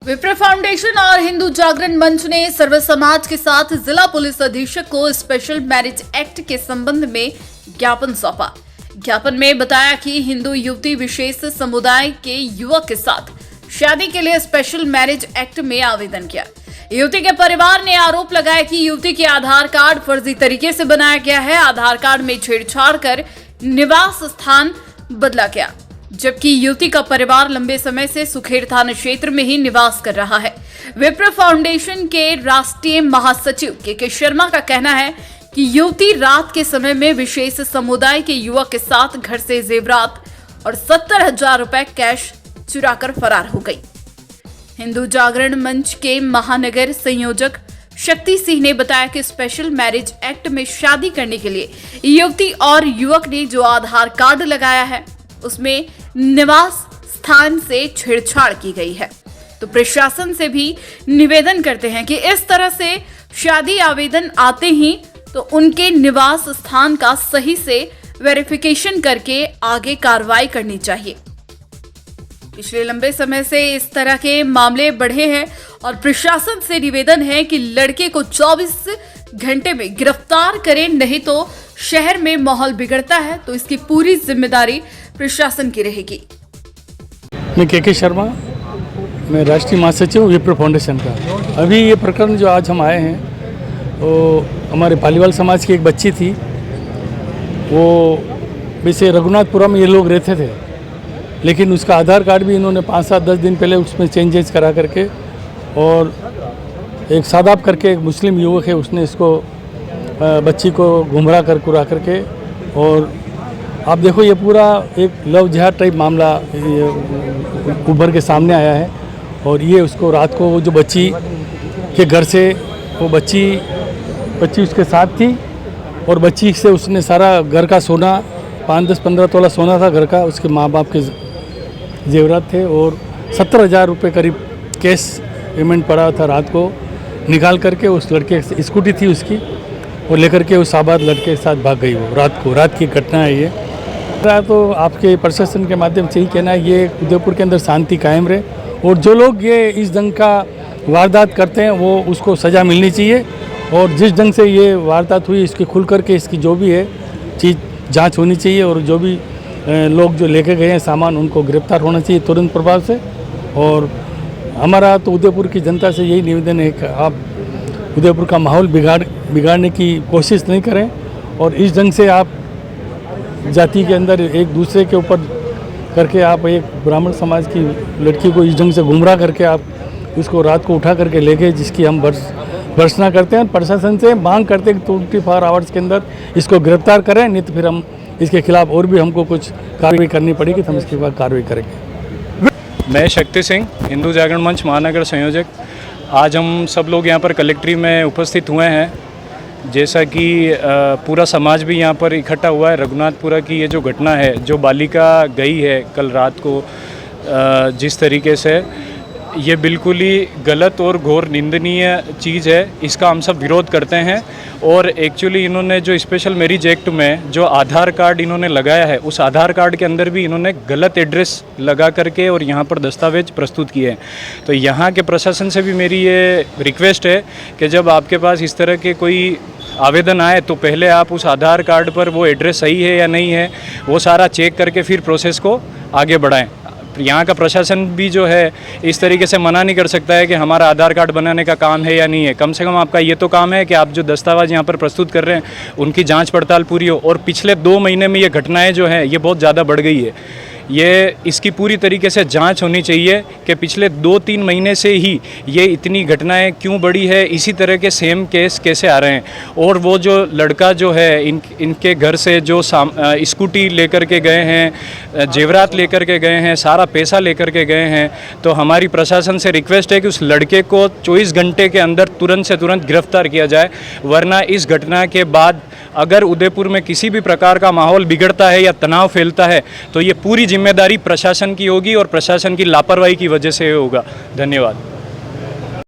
विप्र फाउंडेशन और हिंदू जागरण मंच ने सर्व समाज के साथ जिला पुलिस अधीक्षक को स्पेशल मैरिज एक्ट के संबंध में ज्ञापन सौंपा। ज्ञापन में बताया कि हिंदू युवती विशेष समुदाय के युवक के साथ शादी के लिए स्पेशल मैरिज एक्ट में आवेदन किया। युवती के परिवार ने आरोप लगाया कि युवती के आधार कार्ड फर्जी तरीके से बनाया गया है। आधार कार्ड में छेड़छाड़ कर निवास स्थान बदला गया, जबकि युवती का परिवार लंबे समय से सुखेड़ थाना क्षेत्र में ही निवास कर रहा है। विप्र फाउंडेशन के राष्ट्रीय महासचिव के शर्मा का कहना है कि युवती रात के समय में विशेष समुदाय के युवक के साथ घर से जेवरात और 70,000 रुपए कैश चुराकर फरार हो गई। हिंदू जागरण मंच के महानगर संयोजक शक्ति सिंह ने बताया कि स्पेशल मैरिज एक्ट में शादी करने के लिए युवती और युवक ने जो आधार कार्ड लगाया है उसमें निवास स्थान से छेड़छाड़ की गई है। तो प्रशासन से भी निवेदन करते हैं कि इस तरह से शादी आवेदन आते ही तो उनके निवास स्थान का सही से वेरिफिकेशन करके आगे कार्रवाई करनी चाहिए। पिछले लंबे समय से इस तरह के मामले बढ़े हैं और प्रशासन से निवेदन है कि लड़के को 24 घंटे में गिरफ्तार करें, नहीं तो शहर में माहौल बिगड़ता है तो इसकी पूरी जिम्मेदारी प्रशासन की रहेगी। मैं के शर्मा, मैं राष्ट्रीय महासचिव विप्र फाउंडेशन का। अभी ये प्रकरण जो आज हम आए हैं वो हमारे पालीवाल समाज की एक बच्ची थी। वो वैसे रघुनाथपुरा में ये लोग रहते थे, लेकिन उसका आधार कार्ड भी इन्होंने 5-7-10 दिन पहले उसमें चेंजेस करा करके, और एक सादाब करके एक मुस्लिम युवक है, उसने इसको बच्ची को गुमराह कर कुरा करके, और आप देखो ये पूरा एक लव जिहाद टाइप मामला उभर के सामने आया है। और ये उसको रात को वो जो बच्ची के घर से वो बच्ची उसके साथ थी, और बच्ची से उसने सारा घर का सोना 5-10-15 तोला सोना था घर का, उसके माँ बाप के जेवरात थे, और 70,000 रुपये करीब कैश पेमेंट पड़ा था। रात को निकाल करके उस लड़के स्कूटी थी उसकी, वो लेकर के उस आबाद लड़के के साथ भाग गई। वो रात की घटना है ये। तो आपके प्रशासन के माध्यम से ही कहना है ये उदयपुर के अंदर शांति कायम रहे, और जो लोग ये इस ढंग का वारदात करते हैं वो उसको सज़ा मिलनी चाहिए, और जिस ढंग से ये वारदात हुई इसकी खुल करके इसकी जो भी है चीज़ जांच होनी चाहिए, और जो भी लोग जो लेके गए हैं सामान उनको गिरफ्तार होना चाहिए तुरंत प्रभाव से। और हमारा तो उदयपुर की जनता से यही निवेदन है कि आप उदयपुर का माहौल बिगाड़ने की कोशिश नहीं करें, और इस ढंग से आप जाति के अंदर एक दूसरे के ऊपर करके आप एक ब्राह्मण समाज की लड़की को इस ढंग से गुमराह करके आप उसको रात को उठा करके ले गए, जिसकी हम भर्त्सना करते हैं। प्रशासन से मांग करते हैं कि 24 आवर्स के अंदर इसको गिरफ्तार करें, नहीं तो फिर हम इसके खिलाफ और भी हमको कुछ कार्रवाई करनी पड़ेगी, तो हम इसके बाद कार्रवाई करेंगे। मैं शक्ति सिंह, हिंदू जागरण मंच महानगर संयोजक। आज हम सब लोग यहाँ पर कलेक्ट्री में उपस्थित हुए हैं, जैसा कि पूरा समाज भी यहाँ पर इकट्ठा हुआ है। रघुनाथपुरा की ये जो घटना है, जो बालिका गई है कल रात को, जिस तरीके से ये बिल्कुल ही गलत और घोर निंदनीय चीज़ है, इसका हम सब विरोध करते हैं। और एक्चुअली इन्होंने जो स्पेशल मैरिज एक्ट में जो आधार कार्ड इन्होंने लगाया है, उस आधार कार्ड के अंदर भी इन्होंने गलत एड्रेस लगा करके और यहाँ पर दस्तावेज प्रस्तुत किए हैं। तो यहाँ के प्रशासन से भी मेरी ये रिक्वेस्ट है कि जब आपके पास इस तरह के कोई आवेदन आए तो पहले आप उस आधार कार्ड पर वो एड्रेस सही है या नहीं है वो सारा चेक करके फिर प्रोसेस को आगे बढ़ाएं। यहाँ का प्रशासन भी जो है इस तरीके से मना नहीं कर सकता है कि हमारा आधार कार्ड बनाने का काम है या नहीं है। कम से कम आपका ये तो काम है कि आप जो दस्तावेज यहाँ पर प्रस्तुत कर रहे हैं उनकी जांच पड़ताल पूरी हो। और पिछले 2 महीने में ये घटनाएं जो हैं ये बहुत ज़्यादा बढ़ गई है। ये इसकी पूरी तरीके से जांच होनी चाहिए कि पिछले 2-3 महीने से ही ये इतनी घटनाएं क्यों बढ़ी है, इसी तरह के सेम केस कैसे आ रहे हैं। और वो जो लड़का जो है इनके घर से जो स्कूटी लेकर के गए हैं, जेवरात लेकर के गए हैं, सारा पैसा लेकर के गए हैं, तो हमारी प्रशासन से रिक्वेस्ट है कि उस लड़के को 24 घंटे के अंदर तुरंत से तुरंत गिरफ्तार किया जाए। वरना इस घटना के बाद अगर उदयपुर में किसी भी प्रकार का माहौल बिगड़ता है या तनाव फैलता है तो ये पूरी जिम्मेदारी प्रशासन की होगी और प्रशासन की लापरवाही की वजह से होगा। धन्यवाद।